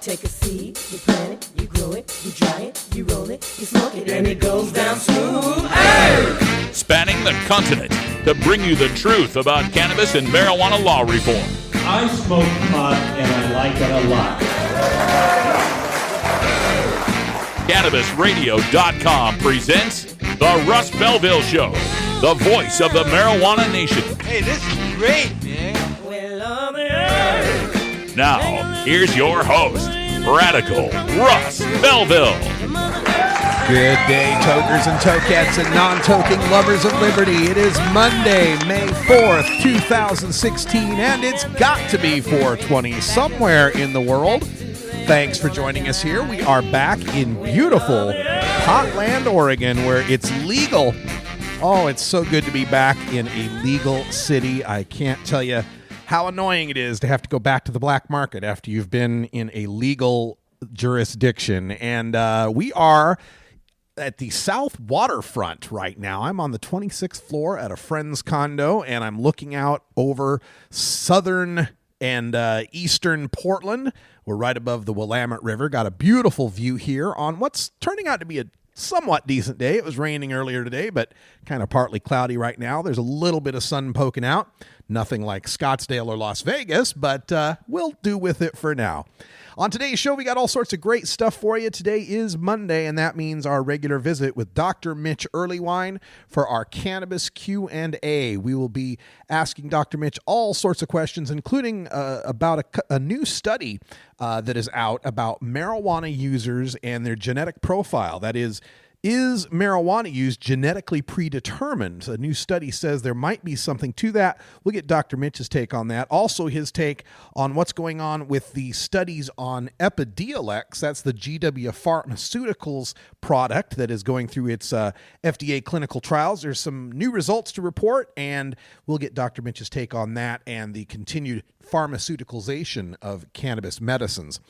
take a seed, you plant it, you grow it, you dry it, you roll it, you smoke it, and it goes down smooth. Hey! Spanning the continent to bring you the truth about cannabis and marijuana law reform. I smoke pot and I like it a lot. CannabisRadio.com presents The Russ Belville Show, the voice of the marijuana nation. Hey, this is great, man. Now, here's your host, Radical Russ Belville. Good day, tokers and tokettes and non-toking lovers of liberty. It is Monday, May 4th, 2016, and it's got to be 420 somewhere in the world. Thanks for joining us here. We are back in beautiful Portland, Oregon, where it's legal. Oh, it's so good to be back in a legal city. I can't tell you how annoying it is to have to go back to the black market after you've been in a legal jurisdiction. And we are at the south waterfront right now. I'm on the 26th floor at a friend's condo, and I'm looking out over southern and eastern Portland. We're right above the Willamette River. Got a beautiful view here on what's turning out to be a somewhat decent day. It was raining earlier today, but kind of partly cloudy right now. There's a little bit of sun poking out. Nothing like Scottsdale or Las Vegas, but we'll do with it for now. On today's show, we got all sorts of great stuff for you. Today is Monday, and that means our regular visit with Dr. Mitch Earlywine for our Cannabis Q&A. We will be asking Dr. Mitch all sorts of questions, including about a new study that is out about marijuana users and their genetic profile. That is marijuana use genetically predetermined? A new study says there might be something to that. We'll get Dr. Mitch's take on that. Also, his take on what's going on with the studies on Epidiolex. That's the GW Pharmaceuticals product that is going through its FDA clinical trials. There's some new results to report, and we'll get Dr. Mitch's take on that and the continued pharmaceuticalization of cannabis medicines.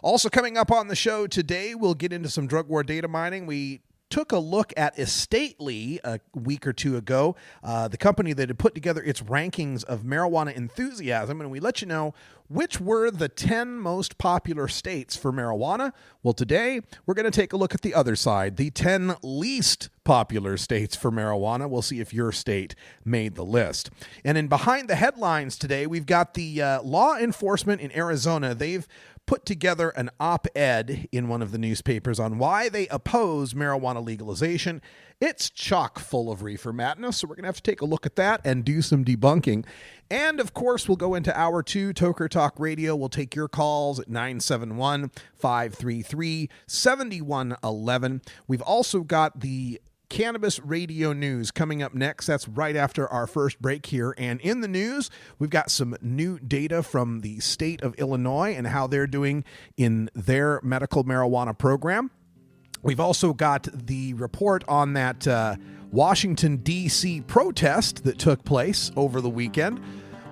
Also coming up on the show today, we'll get into some drug war data mining. We took a look at Estately a week or two ago, the company that had put together its rankings of marijuana enthusiasm, and we let you know which were the 10 most popular states for marijuana. Well, today we're going to take a look at the other side, the 10 least popular states for marijuana. We'll see if your state made the list. And in Behind the Headlines today, we've got the law enforcement in Arizona. They've put together an op-ed in one of the newspapers on why they oppose marijuana legalization. It's chock full of reefer madness, so we're going to have to take a look at that and do some debunking. And, of course, we'll go into Hour 2, Toker Talk Radio. We'll take your calls at 971-533-7111. We've also got the Cannabis Radio News coming up next. That's right after our first break here. And in the news, we've got some new data from the state of Illinois and how they're doing in their medical marijuana program. We've also got the report on that Washington, D.C. protest that took place over the weekend.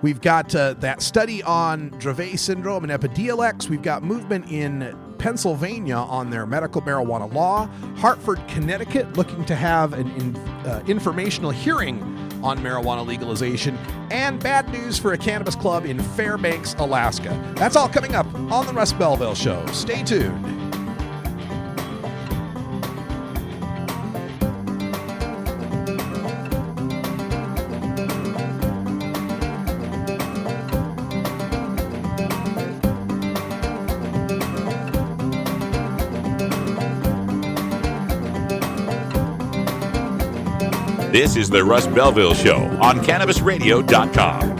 We've got that study on Dravet syndrome and Epidiolex. We've got movement in Pennsylvania on their medical marijuana law. Hartford, Connecticut, looking to have an informational hearing on marijuana legalization. And bad news for a cannabis club in Fairbanks, Alaska. That's all coming up on the Russ Belville Show. Stay tuned. This is the Russ Belville Show on CannabisRadio.com.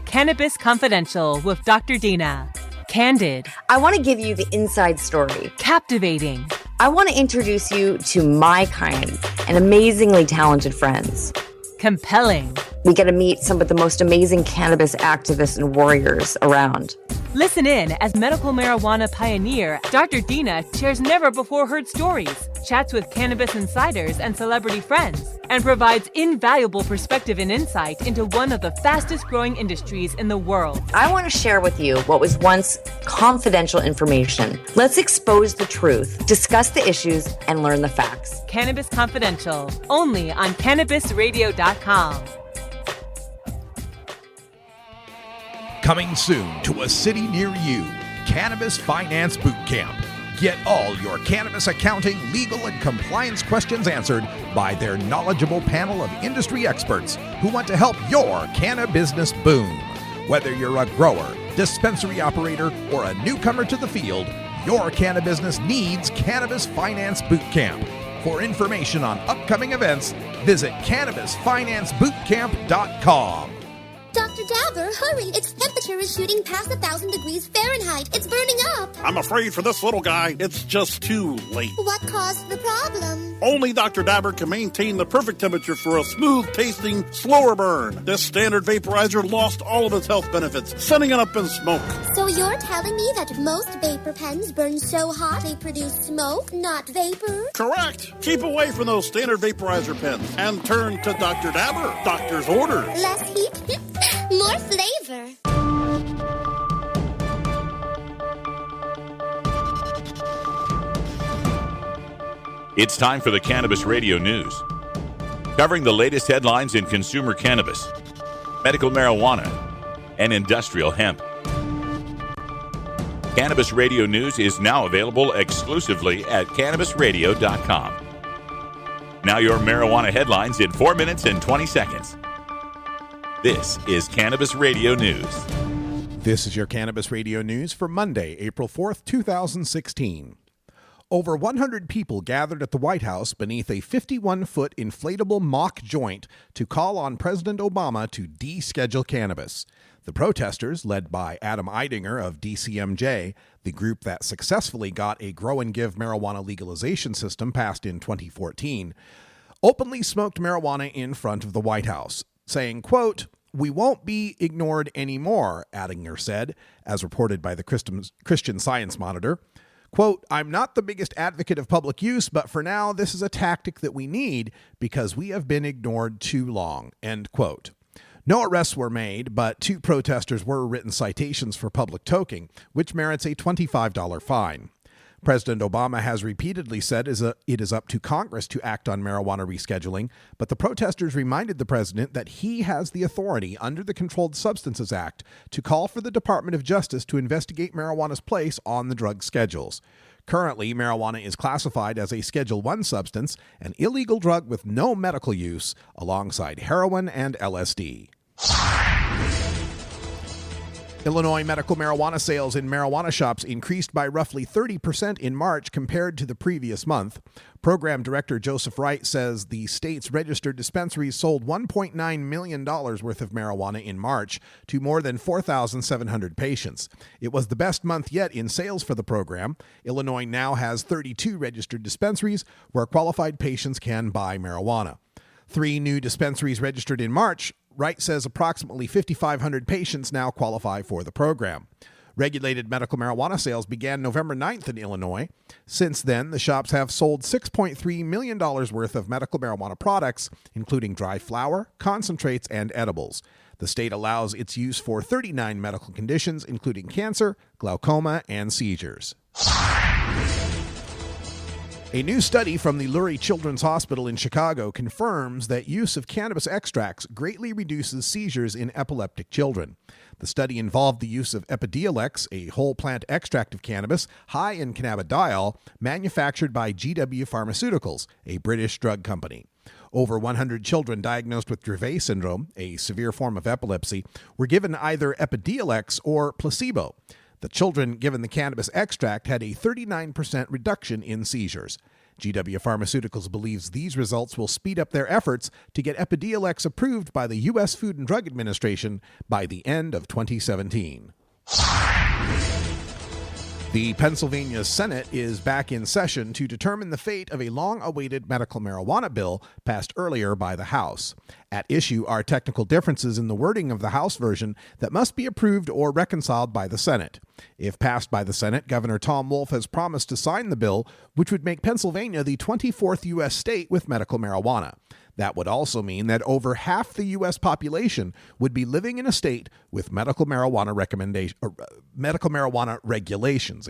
Cannabis Confidential with Dr. Dina. Candid. I want to give you the inside story. Captivating. I want to introduce you to my kind and amazingly talented friends. Compelling. We get to meet some of the most amazing cannabis activists and warriors around. Listen in as medical marijuana pioneer Dr. Dina shares never-before-heard stories, chats with cannabis insiders and celebrity friends, and provides invaluable perspective and insight into one of the fastest-growing industries in the world. I want to share with you what was once confidential information. Let's expose the truth, discuss the issues, and learn the facts. Cannabis Confidential, only on CannabisRadio.com. Coming soon to a city near you, Cannabis Finance Boot Camp. Get all your cannabis accounting, legal, and compliance questions answered by their knowledgeable panel of industry experts who want to help your cannabis boom. Whether you're a grower, dispensary operator, or a newcomer to the field, your cannabis needs Cannabis Finance Boot Camp. For information on upcoming events, visit CannabisFinanceBootCamp.com. Dr. Dabber, hurry! Its temperature is shooting past 1,000 degrees Fahrenheit. It's burning up. I'm afraid for this little guy, it's just too late. What caused the problem? Only Dr. Dabber can maintain the perfect temperature for a smooth-tasting, slower burn. This standard vaporizer lost all of its health benefits, sending it up in smoke. So you're telling me that most vapor pens burn so hot they produce smoke, not vapor? Correct. Keep away from those standard vaporizer pens and turn to Dr. Dabber. Doctor's orders. Less heat, more flavor. It's time for the Cannabis Radio News, covering the latest headlines in consumer cannabis, medical marijuana, and industrial hemp. Cannabis Radio News is now available exclusively at CannabisRadio.com. Now your marijuana headlines in 4 minutes and 20 seconds. This is Cannabis Radio News. This is your Cannabis Radio News for Monday, April 4th, 2016. Over 100 people gathered at the White House beneath a 51-foot inflatable mock joint to call on President Obama to deschedule cannabis. The protesters, led by Adam Eidinger of DCMJ, the group that successfully got a grow and give marijuana legalization system passed in 2014, openly smoked marijuana in front of the White House, saying, quote, "We won't be ignored anymore," Eidinger said, as reported by the Christian Science Monitor. Quote, "I'm not the biggest advocate of public use, but for now, this is a tactic that we need because we have been ignored too long," end quote. No arrests were made, but 2 protesters were written citations for public toking, which merits a $25 fine. President Obama has repeatedly said it is up to Congress to act on marijuana rescheduling, but the protesters reminded the president that he has the authority under the Controlled Substances Act to call for the Department of Justice to investigate marijuana's place on the drug schedules. Currently, marijuana is classified as a Schedule I substance, an illegal drug with no medical use, alongside heroin and LSD. Illinois medical marijuana sales in marijuana shops increased by roughly 30% in March compared to the previous month. Program Director Joseph Wright says the state's registered dispensaries sold $1.9 million worth of marijuana in March to more than 4,700 patients. It was the best month yet in sales for the program. Illinois now has 32 registered dispensaries where qualified patients can buy marijuana. 3 new dispensaries registered in March. Wright says approximately 5,500 patients now qualify for the program. Regulated medical marijuana sales began November 9th in Illinois. Since then, the shops have sold $6.3 million worth of medical marijuana products, including dry flower, concentrates, and edibles. The state allows its use for 39 medical conditions, including cancer, glaucoma, and seizures. A new study from the Lurie Children's Hospital in Chicago confirms that use of cannabis extracts greatly reduces seizures in epileptic children. The study involved the use of Epidiolex, a whole plant extract of cannabis high in cannabidiol, manufactured by GW Pharmaceuticals, a British drug company. Over 100 children diagnosed with Dravet syndrome, a severe form of epilepsy, were given either Epidiolex or placebo. The children given the cannabis extract had a 39% reduction in seizures. GW Pharmaceuticals believes these results will speed up their efforts to get Epidiolex approved by the U.S. Food and Drug Administration by the end of 2017. The Pennsylvania Senate is back in session to determine the fate of a long-awaited medical marijuana bill passed earlier by the House. At issue are technical differences in the wording of the House version that must be approved or reconciled by the Senate. If passed by the Senate, Governor Tom Wolf has promised to sign the bill, which would make Pennsylvania the 24th U.S. state with medical marijuana. That would also mean that over half the U.S. population would be living in a state with medical marijuana regulations.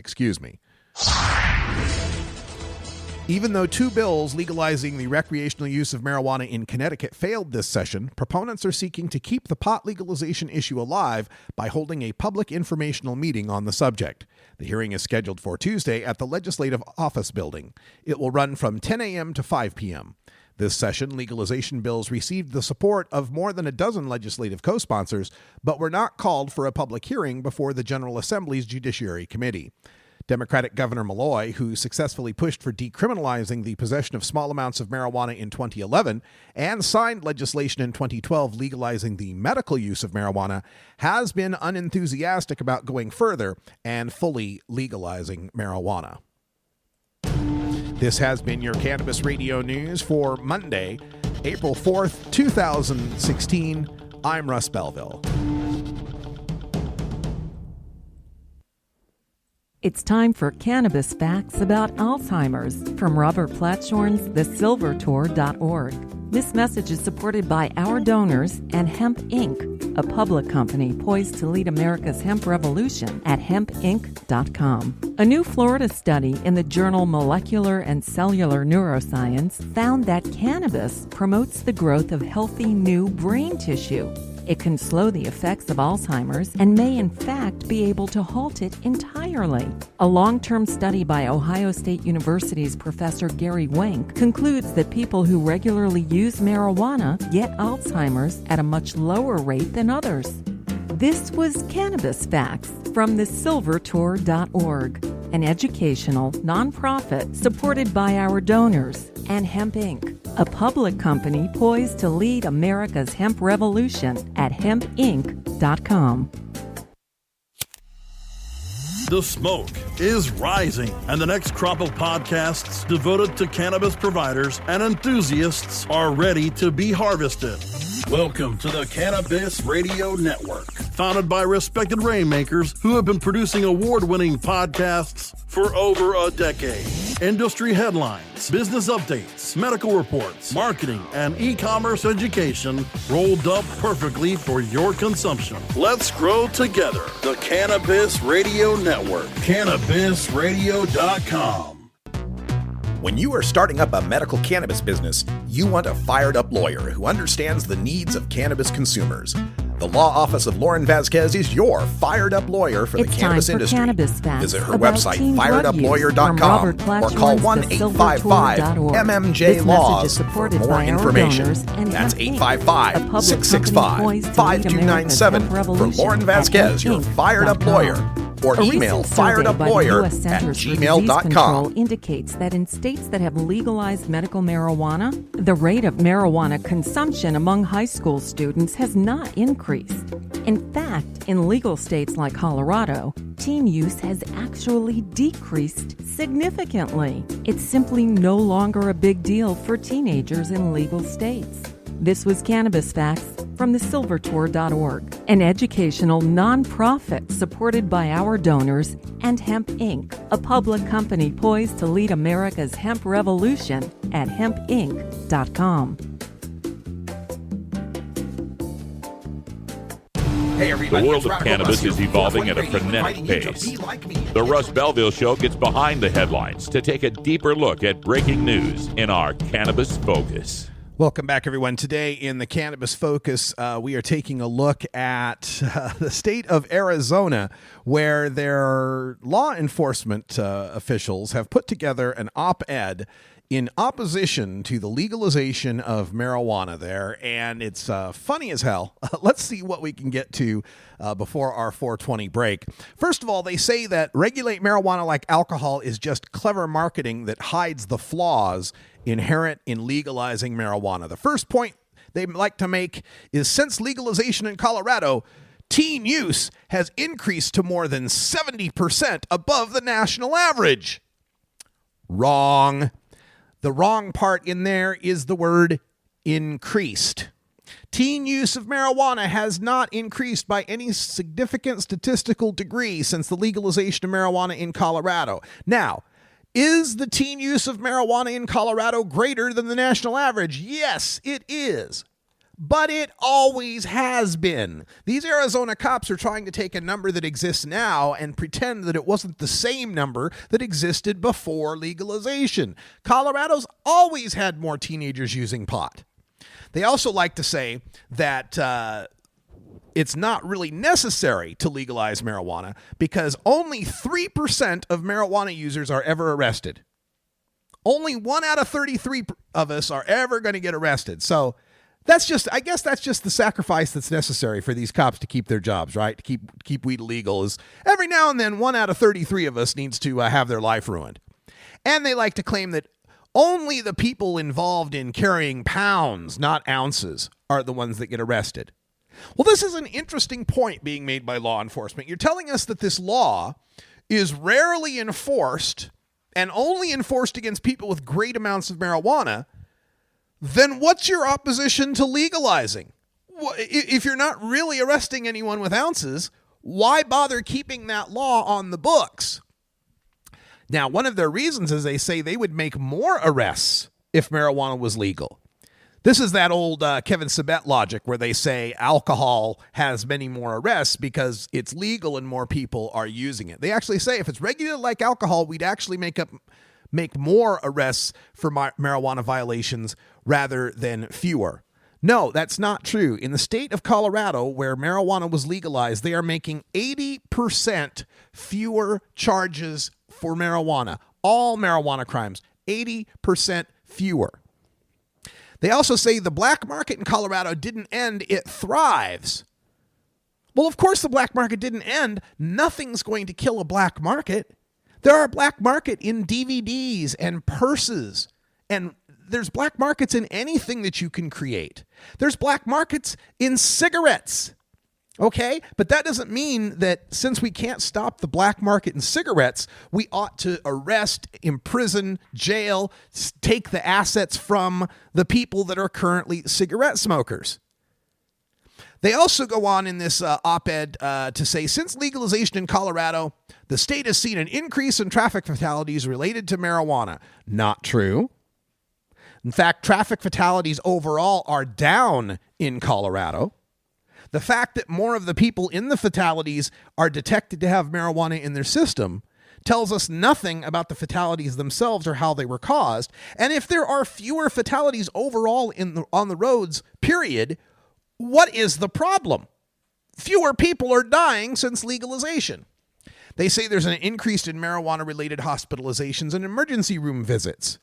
Even though 2 bills legalizing the recreational use of marijuana in Connecticut failed this session, proponents are seeking to keep the pot legalization issue alive by holding a public informational meeting on the subject. The hearing is scheduled for Tuesday at the Legislative Office Building. It will run from 10 a.m. to 5 p.m. This session, legalization bills received the support of more than a dozen legislative co-sponsors, but were not called for a public hearing before the General Assembly's Judiciary Committee. Democratic Governor Malloy, who successfully pushed for decriminalizing the possession of small amounts of marijuana in 2011 and signed legislation in 2012 legalizing the medical use of marijuana, has been unenthusiastic about going further and fully legalizing marijuana. This has been your Cannabis Radio News for Monday, April 4th, 2016. I'm Russ Belville. It's time for Cannabis Facts about Alzheimer's from Robert Platshorn's thesilvertour.org. This message is supported by our donors and Hemp Inc., a public company poised to lead America's hemp revolution at hempinc.com. A new Florida study in the journal Molecular and Cellular Neuroscience found that cannabis promotes the growth of healthy new brain tissue. It can slow the effects of Alzheimer's and may in fact be able to halt it entirely. A long-term study by Ohio State University's Professor Gary Wenk concludes that people who regularly use marijuana get Alzheimer's at a much lower rate than others. This was Cannabis Facts from thesilvertour.org, an educational nonprofit supported by our donors and Hemp Inc., a public company poised to lead America's hemp revolution at hempinc.com. The smoke is rising, and the next crop of podcasts devoted to cannabis providers and enthusiasts are ready to be harvested. Welcome to the Cannabis Radio Network, founded by respected rainmakers who have been producing award-winning podcasts for over a decade. Industry headlines, business updates, medical reports, marketing, and e-commerce education rolled up perfectly for your consumption. Let's grow together. The Cannabis Radio Network. CannabisRadio.com. When you are starting up a medical cannabis business, you want a fired-up lawyer who understands the needs of cannabis consumers. The Law Office of Lauren Vasquez is your fired-up lawyer for the cannabis industry. Cannabis Facts Visit her website, fireduplawyer.com, or call 1-855-MMJ-LAWS for more information. That's 855-665-5297 for Lauren Vasquez, your fired-up lawyer. Or email fireduplawyer@gmail.com. Indicates that in states that have legalized medical marijuana, the rate of marijuana consumption among high school students has not increased. In fact, in legal states like Colorado, teen use has actually decreased significantly. It's simply no longer a big deal for teenagers in legal states. This was Cannabis Facts from thesilvertour.org, an educational nonprofit supported by our donors and Hemp Inc., a public company poised to lead America's hemp revolution at hempinc.com. Hey everybody, the world of cannabis is evolving at a frenetic pace. The Russ Belville Show gets behind the headlines to take a deeper look at breaking news in our Cannabis Focus. Welcome back, everyone. Today in the Cannabis Focus, we are taking a look at the state of Arizona, where their law enforcement officials have put together an op-ed in opposition to the legalization of marijuana there, and it's funny as hell. Let's see what we can get to before our 420 break. First of all, they say that regulate marijuana like alcohol is just clever marketing that hides the flaws inherent in legalizing marijuana. The first point they like to make is since legalization in Colorado, teen use has increased to more than 70% above the national average. Wrong. The wrong part in there is the word increased. Teen use of marijuana has not increased by any significant statistical degree since the legalization of marijuana in Colorado. Now, is the teen use of marijuana in Colorado greater than the national average? Yes, it is. but it always has been. These Arizona cops are trying to take a number that exists now and pretend that it wasn't the same number that existed before legalization. Colorado's always had more teenagers using pot. They also like to say that it's not really necessary to legalize marijuana because only 3% of marijuana users are ever arrested. Only 1 out of 33 of us are ever going to get arrested. So I guess that's just the sacrifice that's necessary for these cops to keep their jobs, right? To keep weed illegal is every now and then 1 out of 33 of us needs to have their life ruined. And they like to claim that only the people involved in carrying pounds, not ounces, are the ones that get arrested. Well, this is an interesting point being made by law enforcement. You're telling us that this law is rarely enforced and only enforced against people with great amounts of marijuana. Then what's your opposition to legalizing? If you're not really arresting anyone with ounces, why bother keeping that law on the books? Now, one of their reasons is they say they would make more arrests if marijuana was legal. This is that old Kevin Sabet logic where they say alcohol has many more arrests because it's legal and more people are using it. They actually say if it's regulated like alcohol, we'd actually make more arrests for marijuana violations rather than fewer. No, that's not true. In the state of Colorado, where marijuana was legalized, they are making 80% fewer charges for marijuana. All marijuana crimes, 80% fewer. They also say the black market in Colorado didn't end, it thrives. Well, of course the black market didn't end. Nothing's going to kill a black market. There are black market in DVDs and purses, and there's black markets in anything that you can create. There's black markets in cigarettes, okay? But that doesn't mean that since we can't stop the black market in cigarettes, we ought to arrest, imprison, jail, take the assets from the people that are currently cigarette smokers. They also go on in this op-ed to say, since legalization in Colorado, the state has seen an increase in traffic fatalities related to marijuana. Not true. In fact, traffic fatalities overall are down in Colorado. The fact that more of the people in the fatalities are detected to have marijuana in their system tells us nothing about the fatalities themselves or how they were caused. And if there are fewer fatalities overall on the roads, period, what is the problem? Fewer people are dying since legalization. They say there's an increase in marijuana-related hospitalizations and emergency room visits.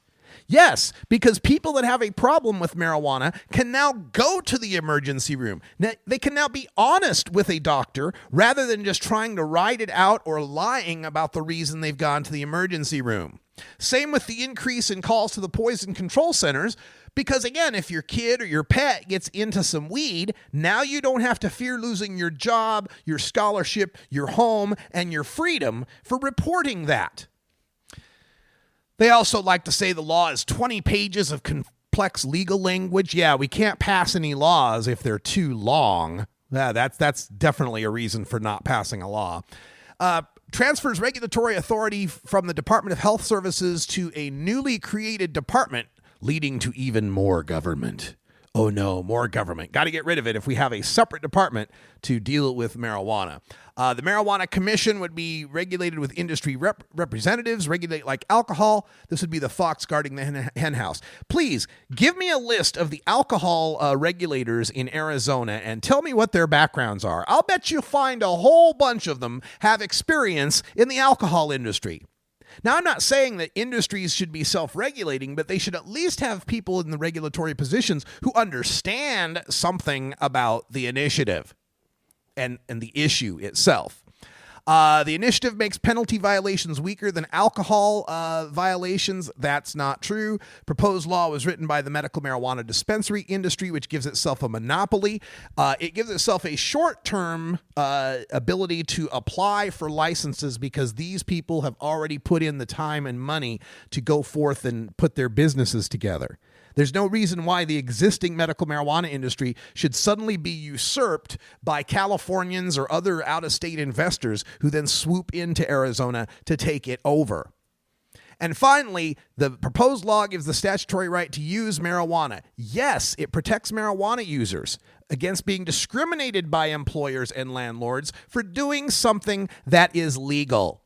Yes, because people that have a problem with marijuana can now go to the emergency room. Now, they can now be honest with a doctor rather than just trying to ride it out or lying about the reason they've gone to the emergency room. Same with the increase in calls to the poison control centers, because again, if your kid or your pet gets into some weed, now you don't have to fear losing your job, your scholarship, your home, and your freedom for reporting that. They also like to say the law is 20 pages of complex legal language. Yeah, we can't pass any laws if they're too long. That's definitely a reason for not passing a law. Transfers regulatory authority from the Department of Health Services to a newly created department, leading to even more government. Oh no, more government. Got to get rid of it if we have a separate department to deal with marijuana. The Marijuana Commission would be regulated with industry representatives, regulate like alcohol. This would be the fox guarding the hen house. Please give me a list of the alcohol regulators in Arizona and tell me what their backgrounds are. I'll bet you'll find a whole bunch of them have experience in the alcohol industry. Now, I'm not saying that industries should be self-regulating, but they should at least have people in the regulatory positions who understand something about the initiative and the issue itself. The initiative makes penalty violations weaker than alcohol violations. That's not true. Proposed law was written by the medical marijuana dispensary industry, which gives itself a monopoly. It gives itself a short-term ability to apply for licenses because these people have already put in the time and money to go forth and put their businesses together. There's no reason why the existing medical marijuana industry should suddenly be usurped by Californians or other out-of-state investors who then swoop into Arizona to take it over. And finally, the proposed law gives the statutory right to use marijuana. Yes, it protects marijuana users against being discriminated by employers and landlords for doing something that is legal.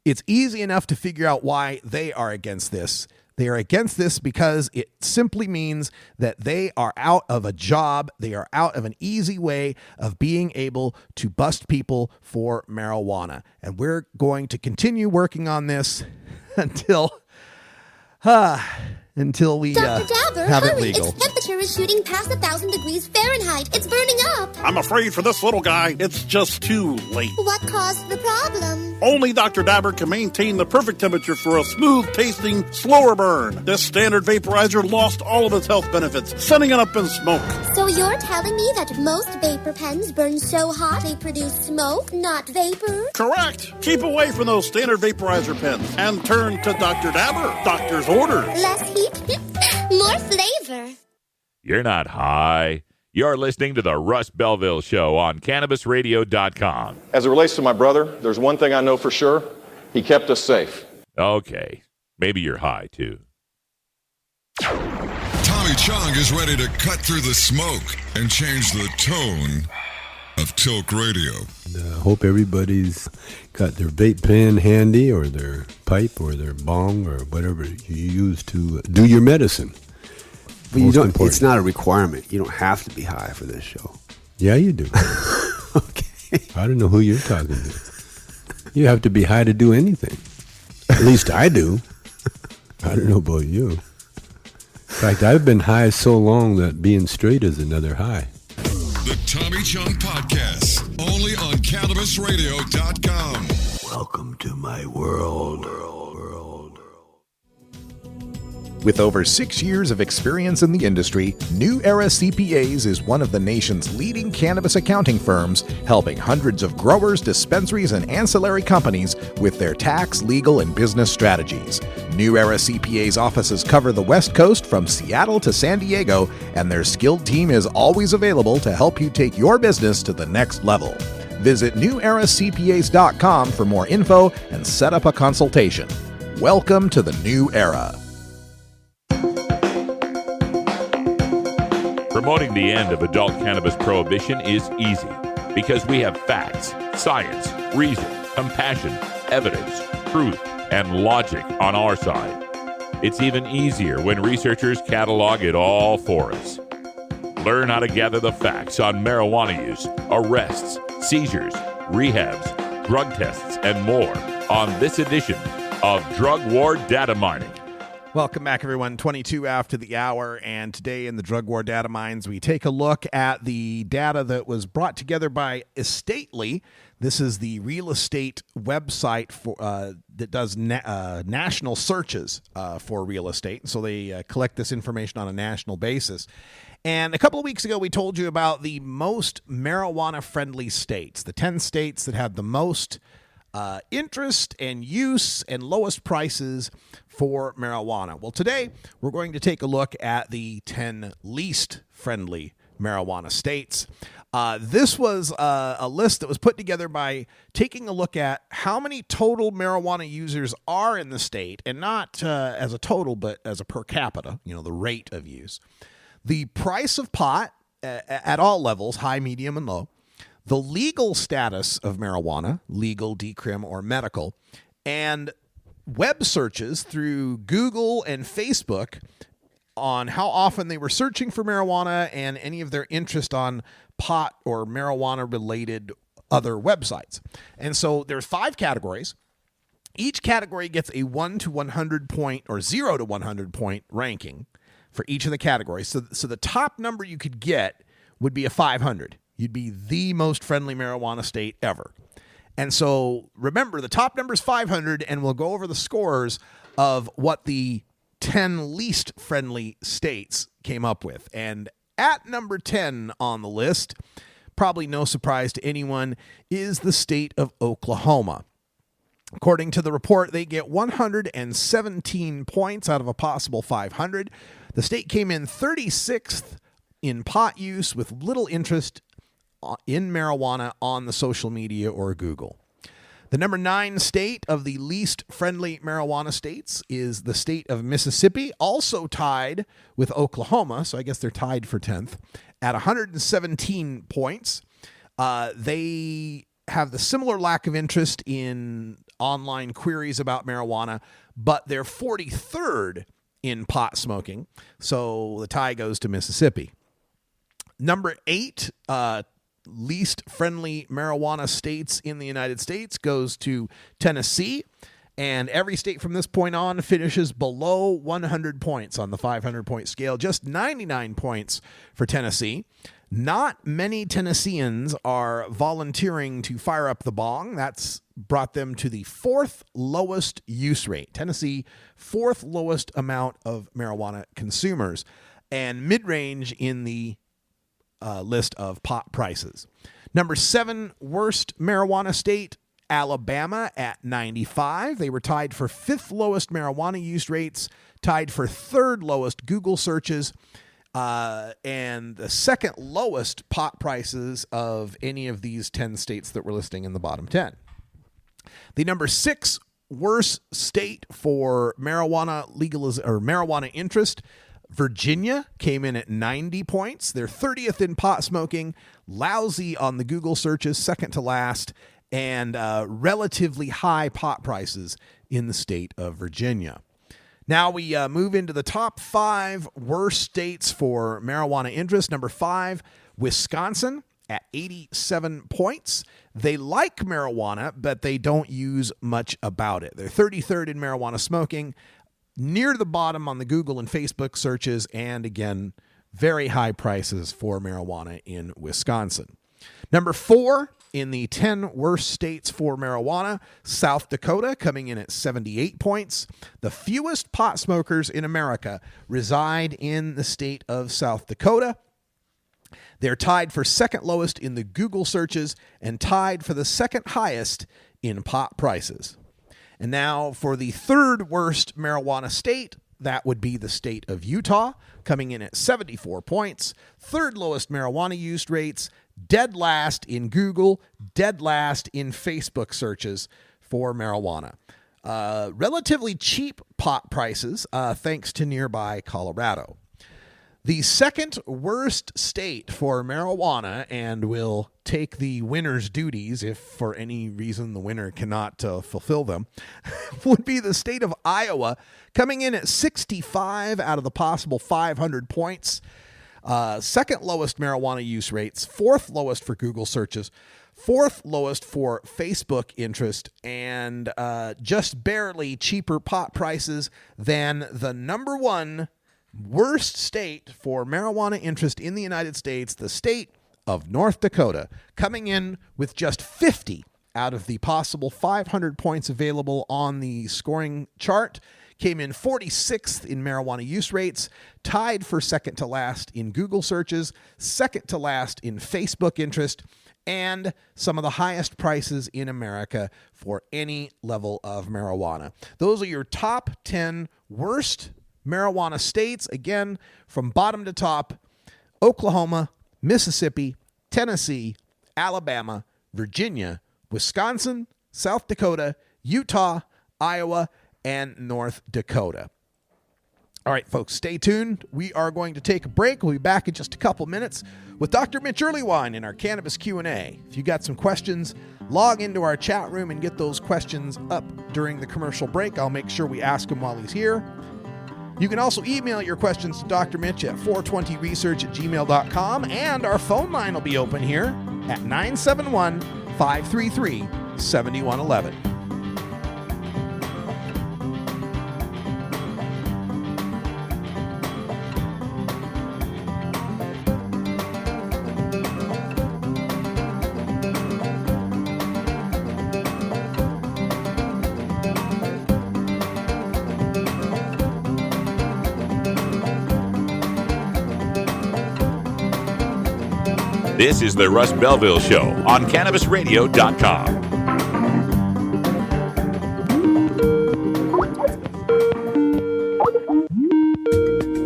It's easy enough to figure out why they are against this. They are against this because it simply means that they are out of a job. They are out of an easy way of being able to bust people for marijuana. And we're going to continue working on this until we Dr. Dabber, have it hurry! legal. Its temperature is shooting past 1,000 degrees Fahrenheit. It's burning up. I'm afraid for this little guy, it's just too late. What caused the problem? Only Dr. Dabber can maintain the perfect temperature for a smooth-tasting, slower burn. This standard vaporizer lost all of its health benefits, sending it up in smoke. So you're telling me that most vapor pens burn so hot they produce smoke, not vapor? Correct. Keep away from those standard vaporizer pens and turn to Dr. Dabber. Doctor's orders. Less heat, more flavor. You're not high. You're listening to the Russ Belville Show on CannabisRadio.com. As it relates to my brother, there's one thing I know for sure. He kept us safe. Okay. Maybe you're high, too. Tommy Chong is ready to cut through the smoke and change the tone of Tilk Radio. I hope everybody's got their vape pen handy, or their pipe, or their bong, or whatever you use to do your medicine. But you don't. It's not a requirement. You don't have to be high for this show. Yeah, you do. Okay. I don't know who you're talking to. You have to be high to do anything. At least I do. I don't know about you. In fact, I've been high so long that being straight is another high. The Tommy Chong Podcast, only on CannabisRadio.com. Welcome to my world. With over 6 years of experience in the industry, New Era CPAs is one of the nation's leading cannabis accounting firms, helping hundreds of growers, dispensaries, and ancillary companies with their tax, legal, and business strategies. New Era CPAs offices cover the West Coast from Seattle to San Diego, and their skilled team is always available to help you take your business to the next level. Visit neweracpas.com for more info and set up a consultation. Welcome to the New Era. Promoting the end of adult cannabis prohibition is easy because we have facts, science, reason, compassion, evidence, truth, and logic on our side. It's even easier when researchers catalog it all for us. Learn how to gather the facts on marijuana use, arrests, seizures, rehabs, drug tests, and more on this edition of Drug War Data Mining. Welcome back, everyone. 22 after the hour, and today in the Drug War Data Mines, we take a look at the data that was brought together by Estately. This is the real estate website for that does national searches for real estate. So they collect this information on a national basis. And a couple of weeks ago, we told you about the most marijuana-friendly states, the 10 states that have the most interest and use and lowest prices for marijuana. Well, today we're going to take a look at the 10 least friendly marijuana states. This was a list that was put together by taking a look at how many total marijuana users are in the state, and not as a total, but as a per capita, the rate of use. The price of pot at all levels, high, medium, and low. The legal status of marijuana, legal, decrim, or medical, and web searches through Google and Facebook on how often they were searching for marijuana and any of their interest on pot or marijuana-related other websites. And so there's 5 categories. Each category gets a 1 to 100 point or 0 to 100 point ranking for each of the categories. So the top number you could get would be a 500. You'd be the most friendly marijuana state ever. And so remember, the top number is 500, and we'll go over the scores of what the 10 least friendly states came up with. And at number 10 on the list, probably no surprise to anyone, is the state of Oklahoma. According to the report, they get 117 points out of a possible 500. The state came in 36th in pot use with little interest in marijuana on the social media or Google. The number 9 state of the least friendly marijuana states is the state of Mississippi, also tied with Oklahoma, so I guess they're tied for 10th, at 117 points. They have the similar lack of interest in online queries about marijuana, but they're 43rd in pot smoking, so the tie goes to Mississippi. Number 8, least friendly marijuana states in the United States goes to Tennessee, and every state from this point on finishes below 100 points on the 500-point scale, just 99 points for Tennessee. Not many Tennesseans are volunteering to fire up the bong. That's brought them to the 4th lowest use rate. Tennessee, 4th lowest amount of marijuana consumers, and mid-range in the list of pot prices. Number 7 worst marijuana state, Alabama at 95. They were tied for 5th lowest marijuana use rates, tied for 3rd lowest Google searches, and the 2nd lowest pot prices of any of these 10 states that we're listing in the bottom 10. The number 6 worst state for marijuana marijuana interest, Virginia, came in at 90 points. They're 30th in pot smoking, lousy on the Google searches, second to last, and relatively high pot prices in the state of Virginia. Now we move into the top 5 worst states for marijuana interest. Number 5, Wisconsin at 87 points. They like marijuana, but they don't use much about it. They're 33rd in marijuana smoking, near the bottom on the Google and Facebook searches, and again, very high prices for marijuana in Wisconsin. Number 4 in the 10 worst states for marijuana, South Dakota, coming in at 78 points. The fewest pot smokers in America reside in the state of South Dakota. They're tied for 2nd lowest in the Google searches and tied for the 2nd highest in pot prices. And now for the 3rd worst marijuana state, that would be the state of Utah, coming in at 74 points. 3rd lowest marijuana use rates, dead last in Google, dead last in Facebook searches for marijuana. Relatively cheap pot prices, thanks to nearby Colorado. The 2nd worst state for marijuana, and will take the winner's duties if for any reason the winner cannot fulfill them, would be the state of Iowa, coming in at 65 out of the possible 500 points. 2nd lowest marijuana use rates, 4th lowest for Google searches, 4th lowest for Facebook interest, and just barely cheaper pot prices than the number 1 worst state for marijuana interest in the United States, the state of North Dakota, coming in with just 50 out of the possible 500 points available on the scoring chart. Came in 46th in marijuana use rates, tied for 2nd to last in Google searches, 2nd to last in Facebook interest, and some of the highest prices in America for any level of marijuana. Those are your top 10 worst marijuana states. Again, from bottom to top: Oklahoma, Mississippi, Tennessee, Alabama, Virginia, Wisconsin, South Dakota, Utah, Iowa, and North Dakota. All right, folks, stay tuned. We are going to take a break. We'll be back in just a couple minutes with Dr. Mitch Earlywine in our Cannabis Q&A. If you got some questions, log into our chat room and get those questions up during the commercial break. I'll make sure we ask them while he's here. You can also email your questions to Dr. Mitch at 420research@gmail.com, and our phone line will be open here at 971-533-7111. This is the Russ Belville Show on CannabisRadio.com.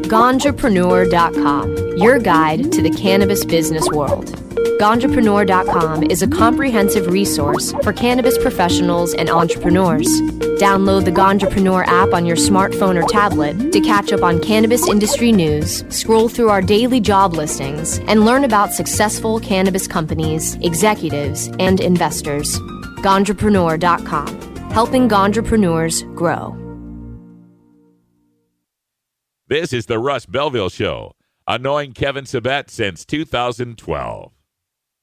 Ganjapreneur.com, your guide to the cannabis business world. Ganjapreneur.com is a comprehensive resource for cannabis professionals and entrepreneurs. Download the Ganjapreneur app on your smartphone or tablet to catch up on cannabis industry news, scroll through our daily job listings, and learn about successful cannabis companies, executives, and investors. Ganjapreneur.com, helping Ganjapreneurs grow. This is the Russ Belville Show, annoying Kevin Sabet since 2012.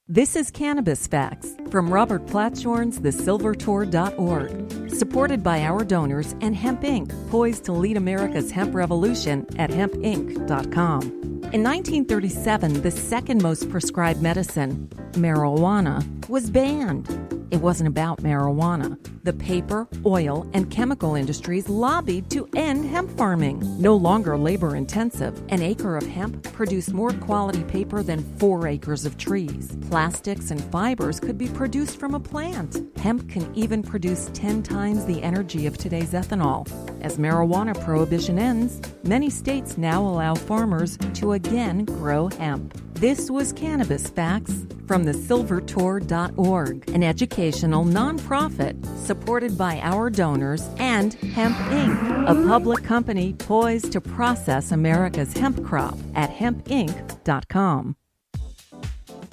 This is Cannabis Facts from Robert Platshorn's thesilvertour.org, supported by our donors and Hemp Inc., poised to lead America's hemp revolution at hempinc.com. In 1937, the second most prescribed medicine, marijuana, was banned. It wasn't about marijuana. The paper, oil, and chemical industries lobbied to end hemp farming. No longer labor-intensive, an acre of hemp produced more quality paper than 4 acres of trees. Plastics and fibers could be produced from a plant. Hemp can even produce 10 times the energy of today's ethanol. As marijuana prohibition ends, many states now allow farmers to again grow hemp. This was Cannabis Facts from thesilvertour.org, an educational nonprofit supported by our donors and Hemp Inc., a public company poised to process America's hemp crop at hempinc.com.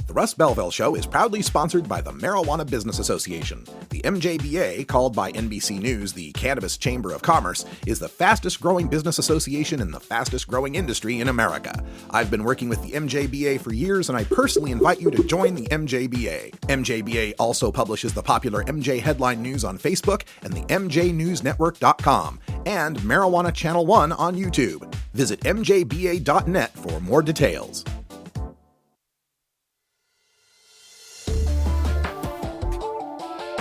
The Russ Belville Show is proudly sponsored by the Marijuana Business Association. The MJBA, called by NBC News the Cannabis Chamber of Commerce, is the fastest growing business association in the fastest growing industry in America. I've been working with the MJBA for years, and I personally invite you to join the MJBA. MJBA also publishes the popular MJ Headline News on Facebook and the MJNewsNetwork.com and Marijuana Channel 1 on YouTube. Visit mjba.net for more details.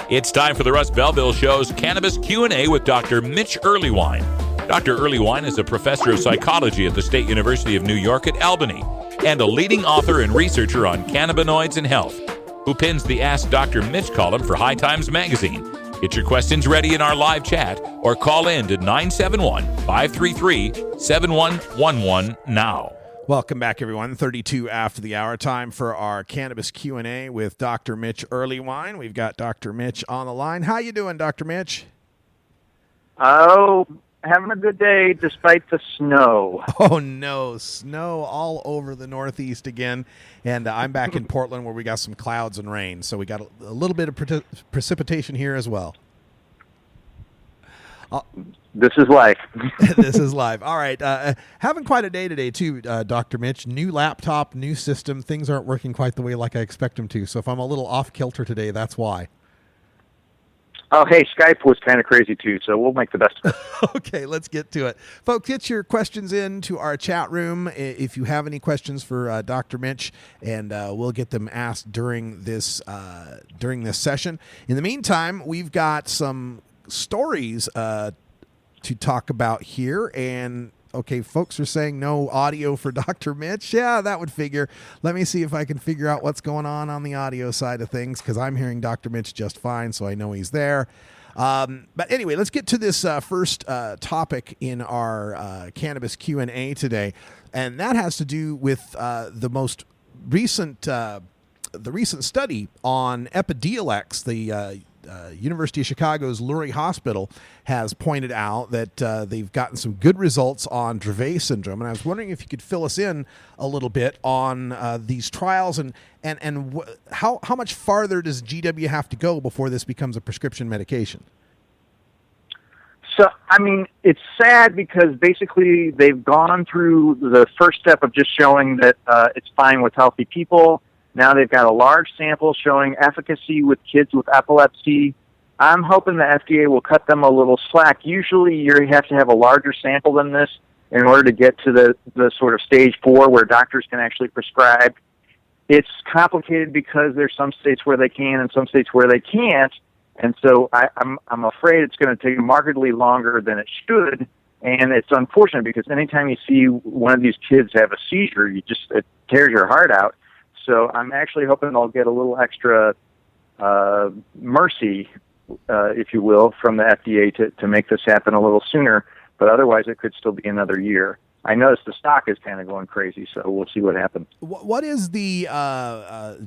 It's time for the Russ Belville Show's Cannabis Q&A with Dr. Mitch Earlywine. Dr. Earlywine is a professor of psychology at the State University of New York at Albany and a leading author and researcher on cannabinoids and health, who pins the Ask Dr. Mitch column for High Times magazine. Get your questions ready in our live chat or call in to 971-533-7111 now. Welcome back, everyone. 32 after the hour. Time for our Cannabis Q&A with Dr. Mitch Earlywine. We've got Dr. Mitch on the line. How you doing, Dr. Mitch? Oh, having a good day despite the snow. Oh, no. Snow all over the Northeast again. And I'm back in Portland where we got some clouds and rain. So we got a little bit of precipitation here as well. This is life. This is live. All right. Having quite a day today, too, Dr. Mitch. New laptop, new system. Things aren't working quite the way like I expect them to. So if I'm a little off kilter today, that's why. Oh, hey, Skype was kind of crazy, too, so we'll make the best of it. Okay, let's get to it. Folks, get your questions into our chat room if you have any questions for Dr. Mitch, and we'll get them asked during this session. In the meantime, we've got some stories to talk about here, and okay, folks are saying no audio for Dr. Mitch. Yeah, that would figure. Let me see if I can figure out what's going on the audio side of things, because I'm hearing Dr. Mitch just fine, so I know he's there. But anyway, let's get to this first topic in our cannabis Q&A today, and that has to do with the most recent study on Epidiolex. The University of Chicago's Lurie Hospital has pointed out that they've gotten some good results on Dravet syndrome, and I was wondering if you could fill us in a little bit on these trials and how much farther does GW have to go before this becomes a prescription medication? So, I mean, it's sad because basically they've gone through the first step of just showing that it's fine with healthy people. Now they've got a large sample showing efficacy with kids with epilepsy. I'm hoping the FDA will cut them a little slack. Usually you have to have a larger sample than this in order to get to the sort of stage 4 where doctors can actually prescribe. It's complicated because there's some states where they can and some states where they can't. And so I'm afraid it's going to take markedly longer than it should. And it's unfortunate because anytime you see one of these kids have a seizure, it tears your heart out. So I'm actually hoping I'll get a little extra mercy, if you will, from the FDA to make this happen a little sooner. But otherwise, it could still be another year. I noticed the stock is kind of going crazy, so we'll see what happens. What is the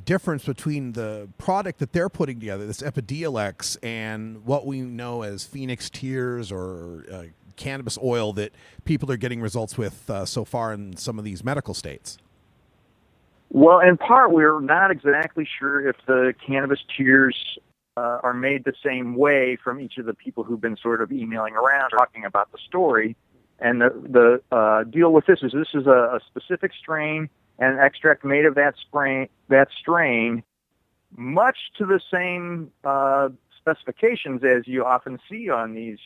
difference between the product that they're putting together, this Epidiolex, and what we know as Phoenix Tears or cannabis oil that people are getting results with so far in some of these medical states? Well, in part, we're not exactly sure if the cannabis tears are made the same way from each of the people who've been sort of emailing around talking about the story. And the deal with this is a specific strain and extract made of that strain, much to the same specifications as you often see on these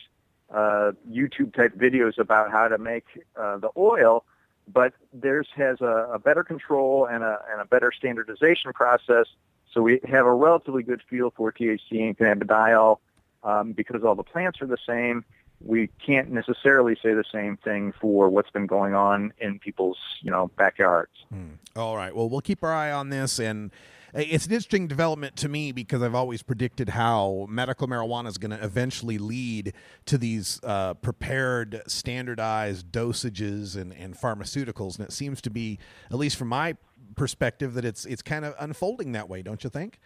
YouTube-type videos about how to make the oil, but theirs has a better control and a better standardization process, so we have a relatively good feel for THC and cannabidiol because all the plants are the same. We can't necessarily say the same thing for what's been going on in people's, backyards. All right. Well, we'll keep our eye on this, and it's an interesting development to me because I've always predicted how medical marijuana is going to eventually lead to these prepared, standardized dosages and pharmaceuticals, and it seems to be, at least from my perspective, that it's kind of unfolding that way, don't you think?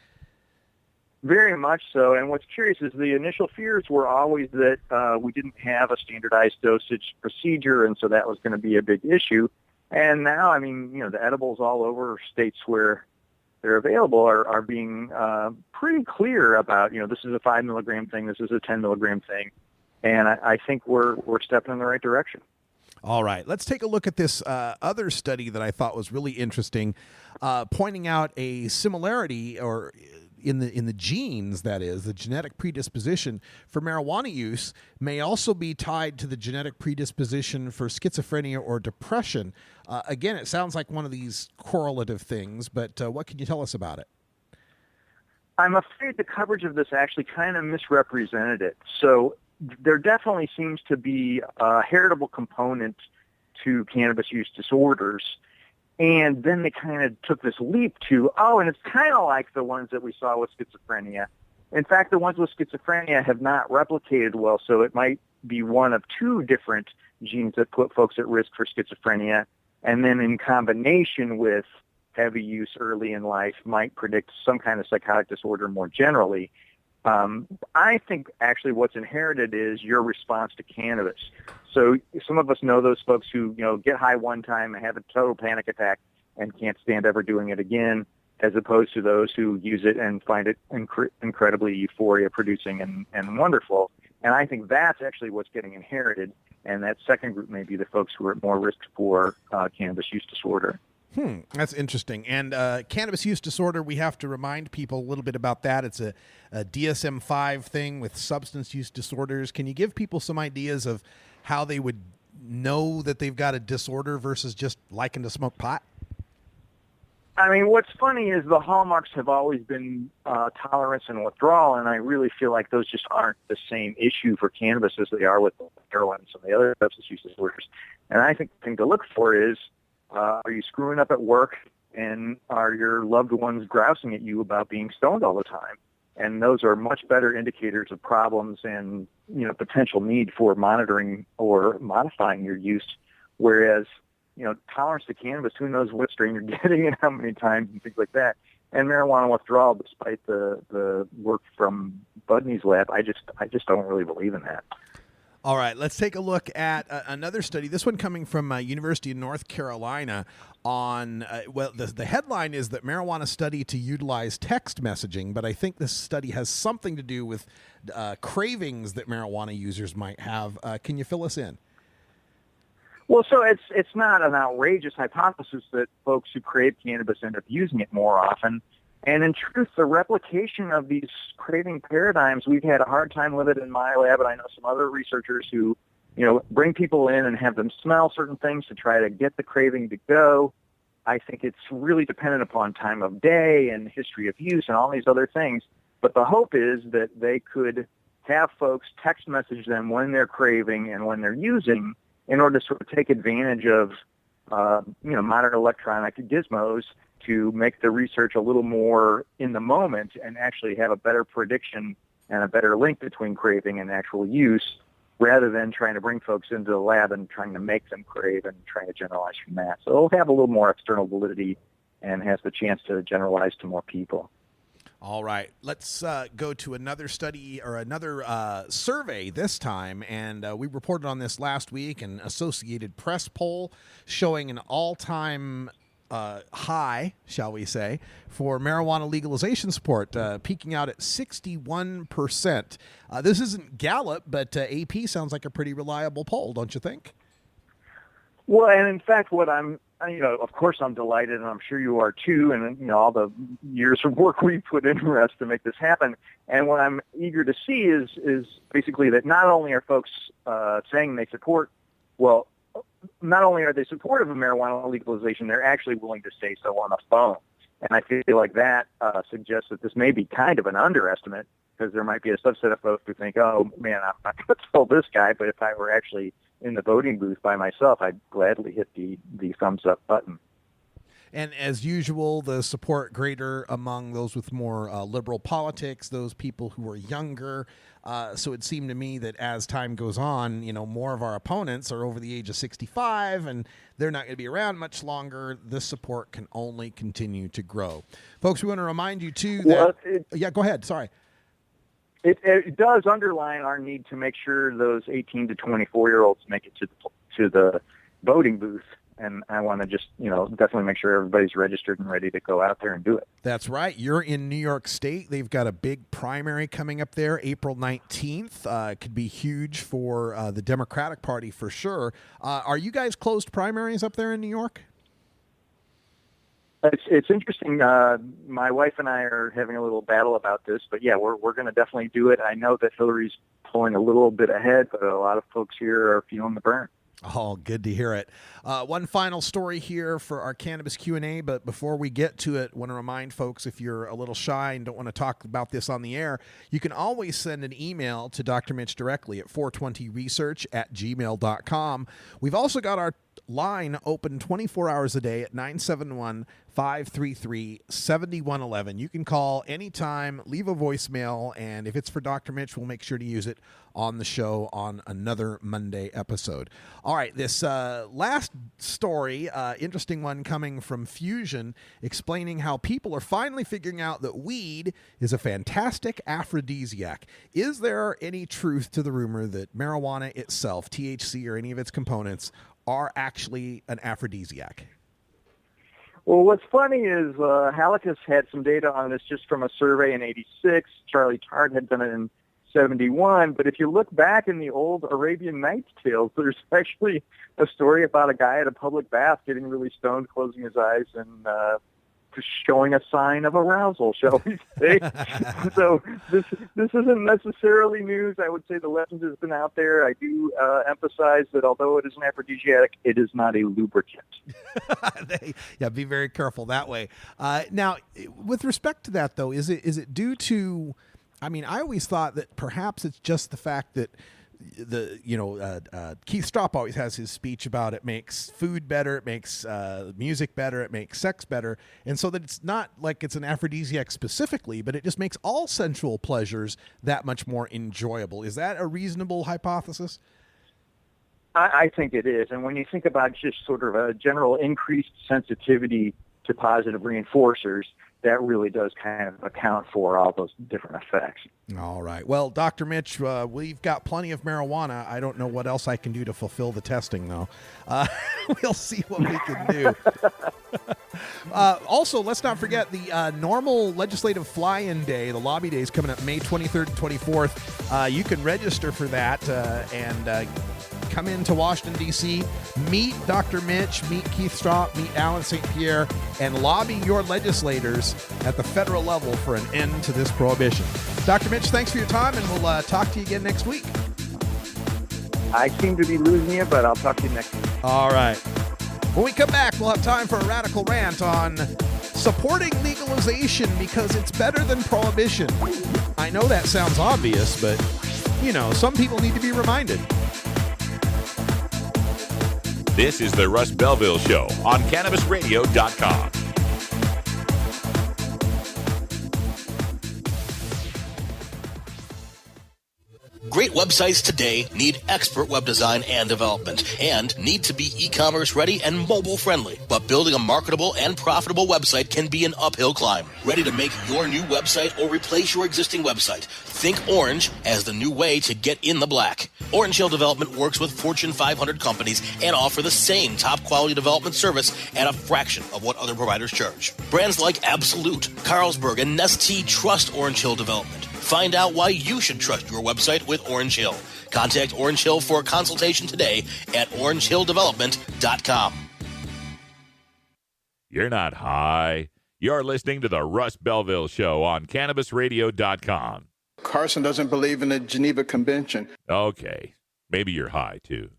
Very much so. And what's curious is the initial fears were always that we didn't have a standardized dosage procedure, and so that was going to be a big issue. And now, the edibles all over states where they're available are being pretty clear about, this is a 5 milligram thing, this is a 10 milligram thing. And I think we're stepping in the right direction. All right, let's take a look at this other study that I thought was really interesting, pointing out a similarity or in the genes, that is, the genetic predisposition for marijuana use may also be tied to the genetic predisposition for schizophrenia or depression. Again, it sounds like one of these correlative things, but what can you tell us about it? I'm afraid the coverage of this actually kind of misrepresented it. So there definitely seems to be a heritable component to cannabis use disorders. And then they kind of took this leap to, and it's kind of like the ones that we saw with schizophrenia. In fact, the ones with schizophrenia have not replicated well, so it might be one of two different genes that put folks at risk for schizophrenia, and then in combination with heavy use early in life might predict some kind of psychotic disorder more generally. I think actually what's inherited is your response to cannabis. So some of us know those folks who, get high one time and have a total panic attack and can't stand ever doing it again, as opposed to those who use it and find it incredibly euphoria producing and wonderful. And I think that's actually what's getting inherited. And that second group may be the folks who are at more risk for cannabis use disorder. That's interesting. And cannabis use disorder, we have to remind people a little bit about that. It's a DSM-5 thing with substance use disorders. Can you give people some ideas of how they would know that they've got a disorder versus just liking to smoke pot? What's funny is the hallmarks have always been tolerance and withdrawal, and I really feel like those just aren't the same issue for cannabis as they are with heroin and some of the other substance use disorders. And I think the thing to look for is, are you screwing up at work, and are your loved ones grousing at you about being stoned all the time? And those are much better indicators of problems and, potential need for monitoring or modifying your use. Whereas, tolerance to cannabis, who knows what strain you're getting and how many times and things like that. And marijuana withdrawal, despite the work from Budney's lab, I just don't really believe in that. All right, let's take a look at another study, this one coming from University of North Carolina on, the headline is that marijuana study to utilize text messaging, but I think this study has something to do with cravings that marijuana users might have. Can you fill us in? Well, so it's not an outrageous hypothesis that folks who crave cannabis end up using it more often. And in truth, the replication of these craving paradigms, we've had a hard time with it in my lab, and I know some other researchers who, bring people in and have them smell certain things to try to get the craving to go. I think it's really dependent upon time of day and history of use and all these other things. But the hope is that they could have folks text message them when they're craving and when they're using in order to sort of take advantage of, modern electronic gizmos to make the research a little more in the moment and actually have a better prediction and a better link between craving and actual use. rather than trying to bring folks into the lab and trying to make them crave and trying to generalize from that. So it'll have a little more external validity and has the chance to generalize to more people. All right, let's go to another study or another survey this time, and we reported on this last week, an Associated Press poll showing an all-time high, shall we say, for marijuana legalization support, peaking out at 61%. This isn't Gallup, but AP sounds like a pretty reliable poll, don't you think? Well, and in fact, of course I'm delighted, and I'm sure you are too, and all the years of work we put in, Russ, to make this happen. And what I'm eager to see is basically that not only are folks saying they support, well, not only are they supportive of marijuana legalization, they're actually willing to say so on the phone. And I feel like that suggests that this may be kind of an underestimate, because there might be a subset of folks who think, oh, man, I'm not going to tell this guy, but if I were actually in the voting booth by myself, I'd gladly hit the thumbs up button. And as usual, the support greater among those with more liberal politics, those people who are younger. So it seemed to me that as time goes on, more of our opponents are over the age of 65, and they're not going to be around much longer. This support can only continue to grow. Folks, we want to remind you, too, that... yeah, go ahead. Sorry. It does underline our need to make sure those 18 to 24-year-olds make it to the voting booth. And I want to just, definitely make sure everybody's registered and ready to go out there and do it. That's right. You're in New York State. They've got a big primary coming up there, April 19th. It could be huge for the Democratic Party for sure. Are you guys closed primaries up there in New York? It's interesting. My wife and I are having a little battle about this, but yeah, we're going to definitely do it. I know that Hillary's pulling a little bit ahead, but a lot of folks here are feeling the burn. Oh, good to hear it. One final story here for our Cannabis Q&A, but before we get to it, I want to remind folks, if you're a little shy and don't want to talk about this on the air, you can always send an email to Dr. Mitch directly at 420research@gmail.com. We've also got our line open 24 hours a day at 971-533-7111. You can call anytime, leave a voicemail, and if it's for Dr. Mitch, we'll make sure to use it on the show on another Monday episode. All right, this last story, interesting one coming from Fusion, explaining how people are finally figuring out that weed is a fantastic aphrodisiac. Is there any truth to the rumor that marijuana itself, THC or any of its components, are actually an aphrodisiac? Well, what's funny is Halicus had some data on this just from a survey in '86. Charlie Tart had done it in '71. But if you look back in the old Arabian Nights tales, there's actually a story about a guy at a public bath getting really stoned, closing his eyes, and showing a sign of arousal, shall we say. So this isn't necessarily news. I would say the legend has been out there. I do emphasize that although it is an aphrodisiac, it is not a lubricant. Yeah, be very careful that way. Now, with respect to that, though, is it due to... I mean, I always thought that perhaps it's just the fact that Keith Stroup always has his speech about it makes food better, it makes music better, it makes sex better, and so that it's not like it's an aphrodisiac specifically, but it just makes all sensual pleasures that much more enjoyable. Is that a reasonable hypothesis? I think it is, and when you think about just sort of a general increased sensitivity to positive reinforcers, that really does kind of account for all those different effects. All right. Well, Dr. Mitch, we've got plenty of marijuana. I don't know what else I can do to fulfill the testing, though. We'll see what we can do. Also, let's not forget the normal legislative fly-in day, the lobby day, is coming up May 23rd and 24th. You can register for that and come into Washington, D.C., meet Dr. Mitch, meet Keith Stroup, meet Alan St. Pierre, and lobby your legislators at the federal level for an end to this prohibition. Dr. Mitch, thanks for your time, and we'll talk to you again next week. I seem to be losing you, but I'll talk to you next week. All right. When we come back, we'll have time for a radical rant on supporting legalization because it's better than prohibition. I know that sounds obvious, but, some people need to be reminded. This is the Russ Belville Show on CannabisRadio.com. Great websites today need expert web design and development and need to be e-commerce ready and mobile friendly. But building a marketable and profitable website can be an uphill climb. Ready to make your new website or replace your existing website? Think Orange as the new way to get in the black. Orange Hill Development works with Fortune 500 companies and offer the same top quality development service at a fraction of what other providers charge. Brands like Absolute, Carlsberg, and Nestea trust Orange Hill Development. Find out why you should trust your website with Orange Hill. Contact Orange Hill for a consultation today at orangehilldevelopment.com. You're not high. You're listening to the Russ Belville Show on CannabisRadio.com. Carson doesn't believe in the Geneva Convention. Okay. Maybe you're high, too.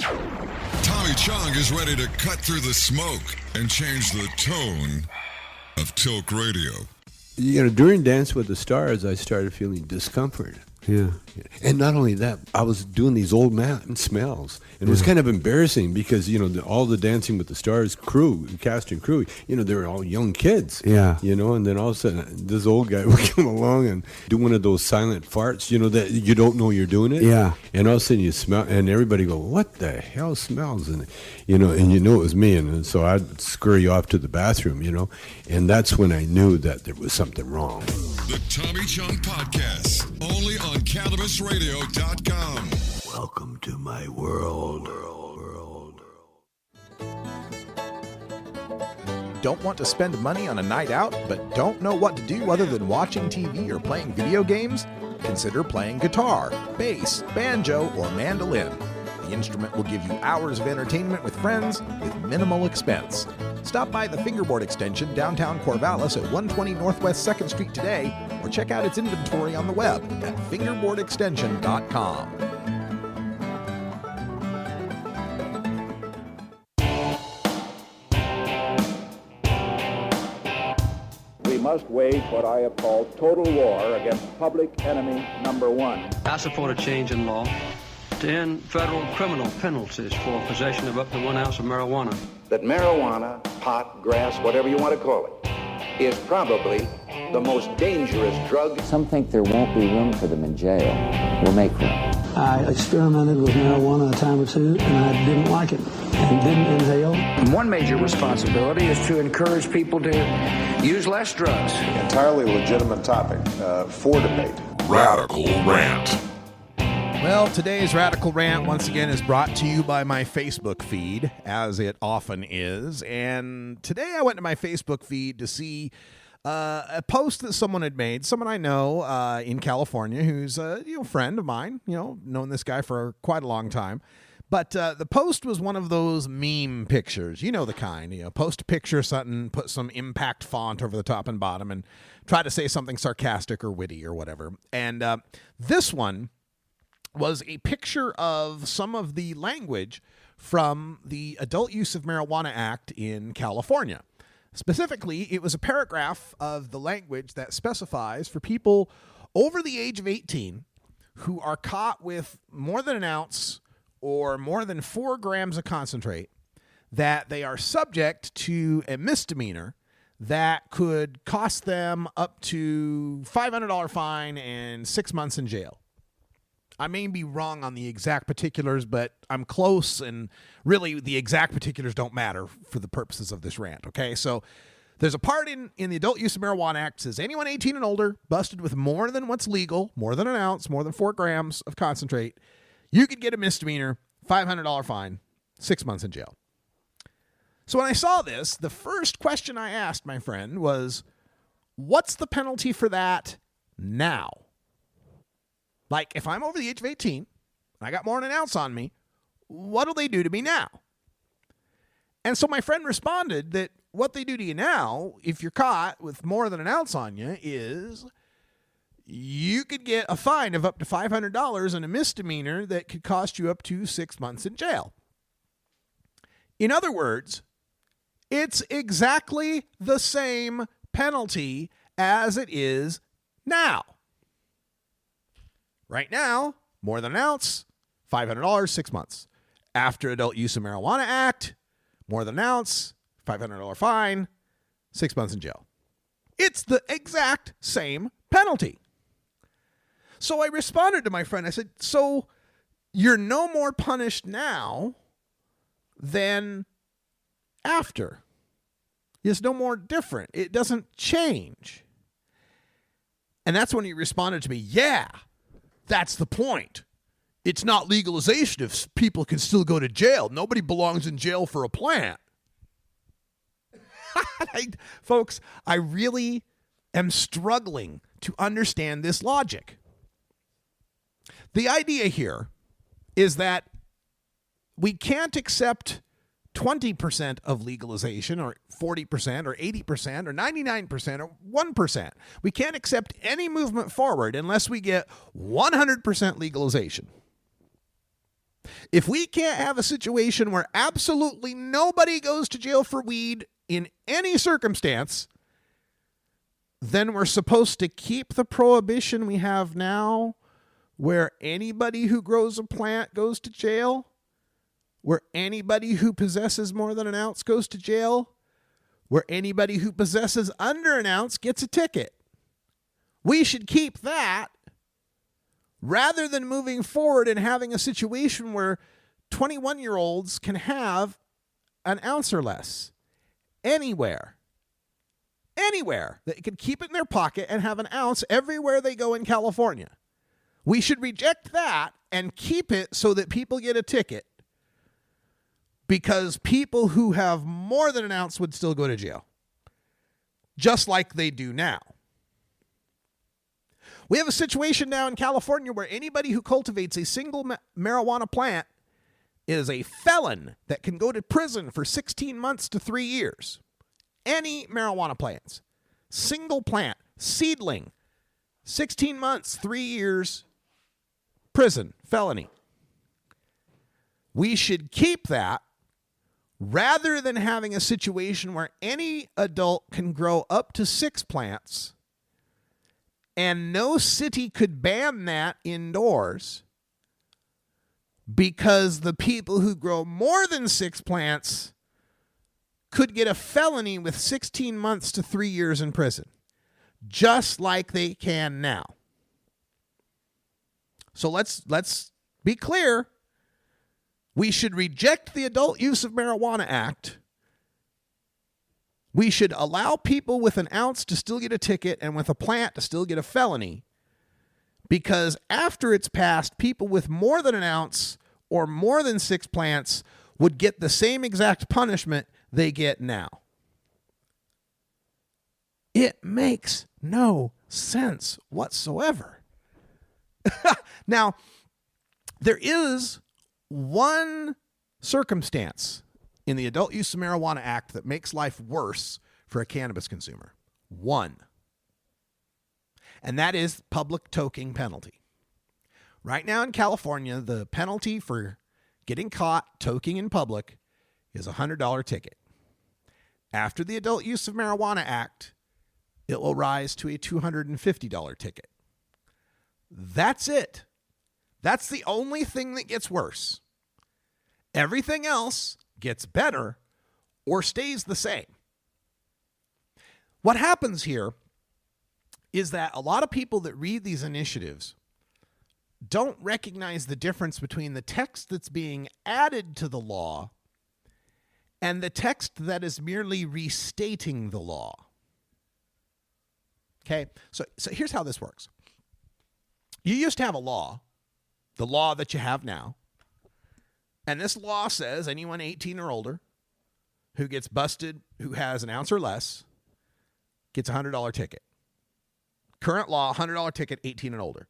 Tommy Chong is ready to cut through the smoke and change the tone of Tilk Radio. You know, during Dance with the Stars, I started feeling discomfort. Yeah. And not only that, I was doing these old man smells. And it was kind of embarrassing because, you know, all the Dancing with the Stars crew, cast and crew, you know, they were all young kids. Yeah. You know, and then all of a sudden, this old guy would come along and do one of those silent farts, you know, that you don't know you're doing it. Yeah. And all of a sudden you smell, and everybody go, what the hell smells? And, you know it was me. And so I'd scurry off to the bathroom, you know. And that's when I knew that there was something wrong. The Tommy Chong Podcast, only on CannabisRadio.com. Welcome to my world. Don't want to spend money on a night out, but don't know what to do other than watching TV or playing video games? Consider playing guitar, bass, banjo, or mandolin. The instrument will give you hours of entertainment with friends with minimal expense. Stop by the Fingerboard Extension downtown Corvallis at 120 Northwest 2nd Street today, or check out its inventory on the web at fingerboardextension.com. We must wage what I have called total war against public enemy number one. I support a change in law to end federal criminal penalties for possession of up to 1 ounce of marijuana. That marijuana, pot, grass, whatever you want to call it, is probably the most dangerous drug. Some think there won't be room for them in jail. We'll make room. I experimented with marijuana a time or two, and I didn't like it and didn't inhale. One major responsibility is to encourage people to use less drugs. Entirely legitimate topic for debate. Radical Rant. Well, today's Radical Rant, once again, is brought to you by my Facebook feed, as it often is. And today I went to my Facebook feed to see a post that someone had made, someone I know in California who's a friend of mine, known this guy for quite a long time. But the post was one of those meme pictures, the kind, post a picture of something, put some impact font over the top and bottom, and try to say something sarcastic or witty or whatever. And this one was a picture of some of the language from the Adult Use of Marijuana Act in California. Specifically, it was a paragraph of the language that specifies for people over the age of 18 who are caught with more than an ounce or more than 4 grams of concentrate that they are subject to a misdemeanor that could cost them up to $500 fine and 6 months in jail. I may be wrong on the exact particulars, but I'm close, and really the exact particulars don't matter for the purposes of this rant, okay? So there's a part in the Adult Use of Marijuana Act that says anyone 18 and older busted with more than what's legal, more than an ounce, more than 4 grams of concentrate, you could get a misdemeanor, $500 fine, 6 months in jail. So when I saw this, the first question I asked my friend was, what's the penalty for that now? Like, if I'm over the age of 18 and I got more than an ounce on me, what'll they do to me now? And so my friend responded that what they do to you now, if you're caught with more than an ounce on you, is you could get a fine of up to $500 and a misdemeanor that could cost you up to 6 months in jail. In other words, it's exactly the same penalty as it is now. Right now, more than an ounce, $500, 6 months. After Adult Use of Marijuana Act, more than an ounce, $500 fine, 6 months in jail. It's the exact same penalty. So I responded to my friend. I said, so you're no more punished now than after. It's no more different. It doesn't change. And that's when he responded to me, yeah, that's the point. It's not legalization if people can still go to jail. Nobody belongs in jail for a plant. Folks, I really am struggling to understand this logic. The idea here is that we can't accept 20% of legalization or 40% or 80% or 99% or 1%. We can't accept any movement forward unless we get 100% legalization. If we can't have a situation where absolutely nobody goes to jail for weed in any circumstance, then we're supposed to keep the prohibition we have now where anybody who grows a plant goes to jail, where anybody who possesses more than an ounce goes to jail, where anybody who possesses under an ounce gets a ticket. We should keep that rather than moving forward and having a situation where 21-year-olds can have an ounce or less anywhere. Anywhere. They can keep it in their pocket and have an ounce everywhere they go in California. We should reject that and keep it so that people get a ticket, because people who have more than an ounce would still go to jail, just like they do now. We have a situation now in California where anybody who cultivates a single marijuana plant is a felon that can go to prison for 16 months to 3 years. Any marijuana plants, single plant, seedling, 16 months, 3 years, prison, felony. We should keep that rather than having a situation where any adult can grow up to 6 plants and no city could ban that indoors because the people who grow more than 6 plants could get a felony with 16 months to 3 years in prison, just like they can now. So let's be clear. We should reject the Adult Use of Marijuana Act. We should allow people with an ounce to still get a ticket and with a plant to still get a felony, because after it's passed, people with more than an ounce or more than 6 plants would get the same exact punishment they get now. It makes no sense whatsoever. Now, there is one circumstance in the Adult Use of Marijuana Act that makes life worse for a cannabis consumer. One. And that is public toking penalty. Right now in California, the penalty for getting caught toking in public is a $100 ticket. After the Adult Use of Marijuana Act, it will rise to a $250 ticket. That's it. That's the only thing that gets worse. Everything else gets better or stays the same. What happens here is that a lot of people that read these initiatives don't recognize the difference between the text that's being added to the law and the text that is merely restating the law. Okay, so here's how this works. You used to have a law, the law that you have now, and this law says anyone 18 or older who gets busted, who has an ounce or less, gets a $100 ticket. Current law, $100 ticket, 18 and older.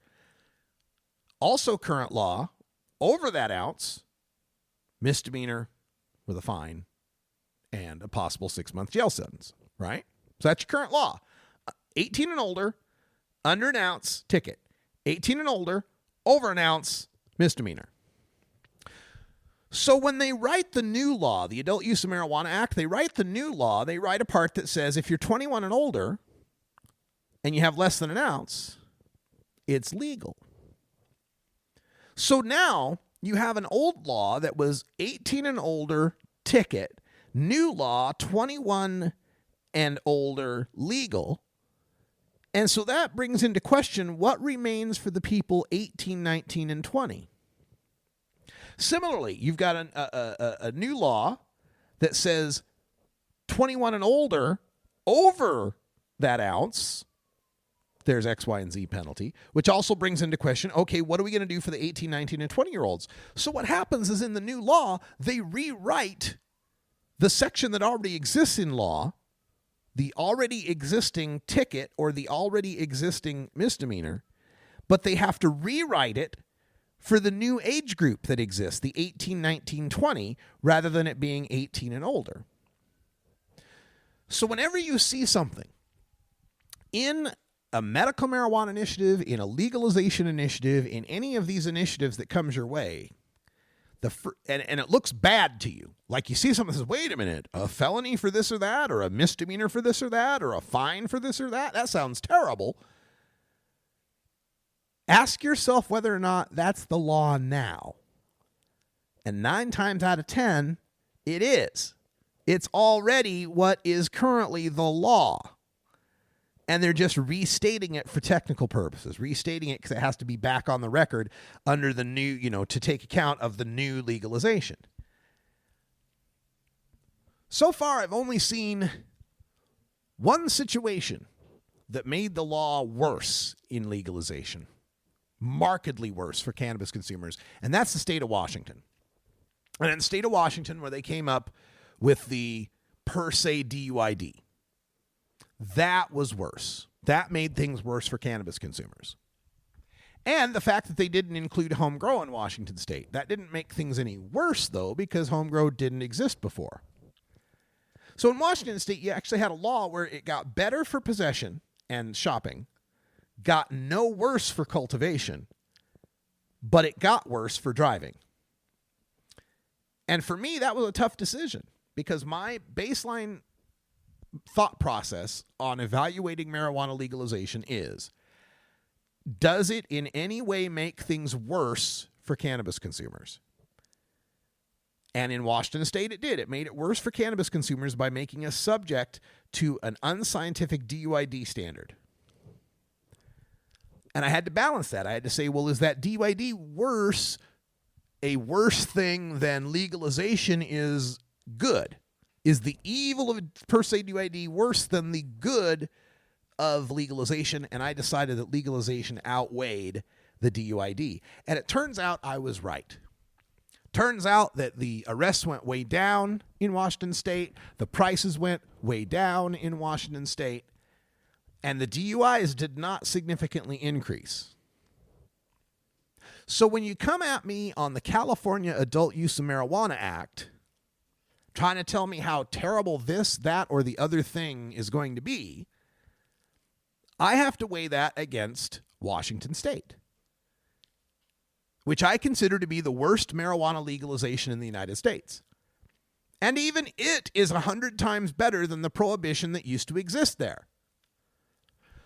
Also current law, over that ounce, misdemeanor with a fine and a possible 6-month jail sentence, right? So that's your current law. 18 and older, under an ounce, ticket. 18 and older, over an ounce, misdemeanor. So when they write the new law, the Adult Use of Marijuana Act, they write the new law, they write a part that says if you're 21 and older and you have less than an ounce, it's legal. So now you have an old law that was 18 and older, ticket, new law, 21 and older, legal. And so that brings into question what remains for the people 18, 19, and 20. Similarly, you've got a new law that says 21 and older over that ounce, there's X, Y, and Z penalty, which also brings into question, okay, what are we going to do for the 18, 19, and 20-year-olds? So what happens is in the new law, they rewrite the section that already exists in law, the already existing ticket or the already existing misdemeanor, but they have to rewrite it for the new age group that exists, the 18, 19, 20, rather than it being 18 and older. So whenever you see something in a medical marijuana initiative, in a legalization initiative, in any of these initiatives that comes your way, and it looks bad to you, like you see something that says, wait a minute, a felony for this or that, or a misdemeanor for this or that, or a fine for this or that sounds terrible. Ask yourself whether or not that's the law now. And 9 times out of 10, it is. It's already what is currently the law. And they're just restating it for technical purposes, restating it because it has to be back on the record under the new, to take account of the new legalization. So far, I've only seen one situation that made the law worse in legalization, markedly worse for cannabis consumers, and that's the state of Washington. And in the state of Washington, where they came up with the per se DUID, that was worse. That made things worse for cannabis consumers. And the fact that they didn't include home grow in Washington state, that didn't make things any worse, though, because home grow didn't exist before. So in Washington state, you actually had a law where it got better for possession and shopping, got no worse for cultivation, but it got worse for driving. And for me, that was a tough decision because my baseline thought process on evaluating marijuana legalization is, does it in any way make things worse for cannabis consumers? And in Washington state, it did. It made it worse for cannabis consumers by making us subject to an unscientific DUID standard. And I had to balance that. I had to say, well, is that DUID a worse thing than legalization is good? Is the evil of per se DUID worse than the good of legalization? And I decided that legalization outweighed the DUID. And it turns out I was right. Turns out that the arrests went way down in Washington state. The prices went way down in Washington state. And the DUIs did not significantly increase. So when you come at me on the California Adult Use of Marijuana Act, trying to tell me how terrible this, that, or the other thing is going to be, I have to weigh that against Washington state, which I consider to be the worst marijuana legalization in the United States. And even it is 100 times better than the prohibition that used to exist there.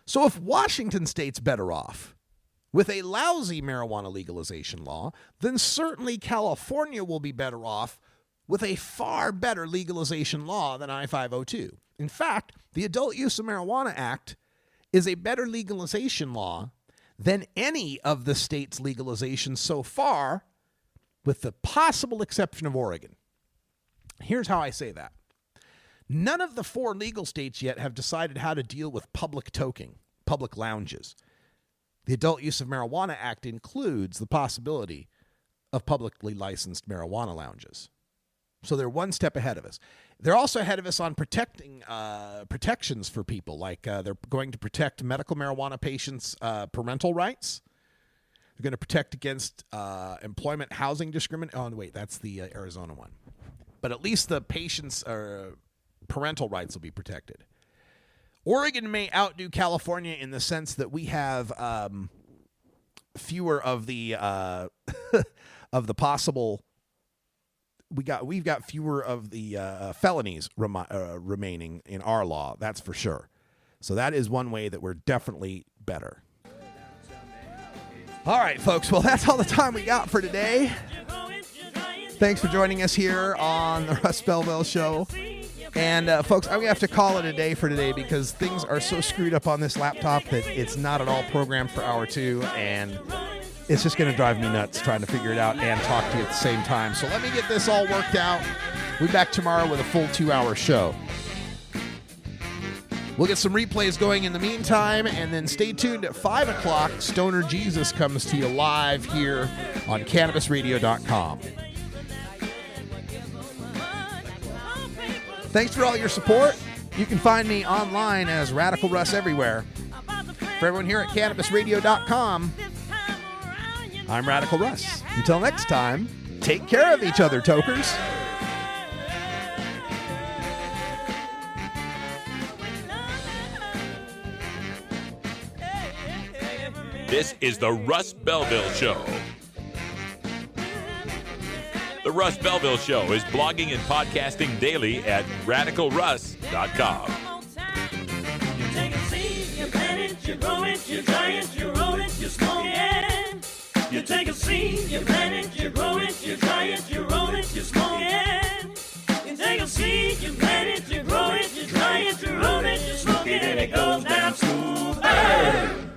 So if Washington state's better off with a lousy marijuana legalization law, then certainly California will be better off with a far better legalization law than I-502. In fact, the Adult Use of Marijuana Act is a better legalization law than any of the state's legalizations so far, with the possible exception of Oregon. Here's how I say that. None of the 4 legal states yet have decided how to deal with public toking, public lounges. The Adult Use of Marijuana Act includes the possibility of publicly licensed marijuana lounges. So they're one step ahead of us. They're also ahead of us on protecting protections for people. Like they're going to protect medical marijuana patients' parental rights. They're going to protect against employment housing discrimination. Oh, wait, that's the Arizona one. But at least the patients' parental rights will be protected. Oregon may outdo California in the sense that we have fewer of the of the possible. We've got fewer of the felonies remaining in our law. That's for sure. So that is one way that we're definitely better. All right, folks. Well, that's all the time we got for today. Thanks for joining us here on the Russ Belville Show. And folks, I'm going to have to call it a day for today because things are so screwed up on this laptop that it's not at all programmed for hour 2, and it's just going to drive me nuts trying to figure it out and talk to you at the same time. So let me get this all worked out. We'll be back tomorrow with a full 2-hour show. We'll get some replays going in the meantime, and then stay tuned at 5 o'clock. Stoner Jesus comes to you live here on CannabisRadio.com. Thanks for all your support. You can find me online as Radical Russ everywhere. For everyone here at CannabisRadio.com, I'm Radical Russ. Until next time, take care of each other, tokers. This is the Russ Belville Show. The Russ Belville Show is blogging and podcasting daily at RadicalRuss.com. You take a seed, you plant it, you grow it, you dry it, you roll it, you smoke it. You take a seed, you plant it, you grow it, you dry it, you roll it, you smoke it. You take a seed, you plant it, you grow it, you dry it, you roll it, you smoke it, and it goes down smooth.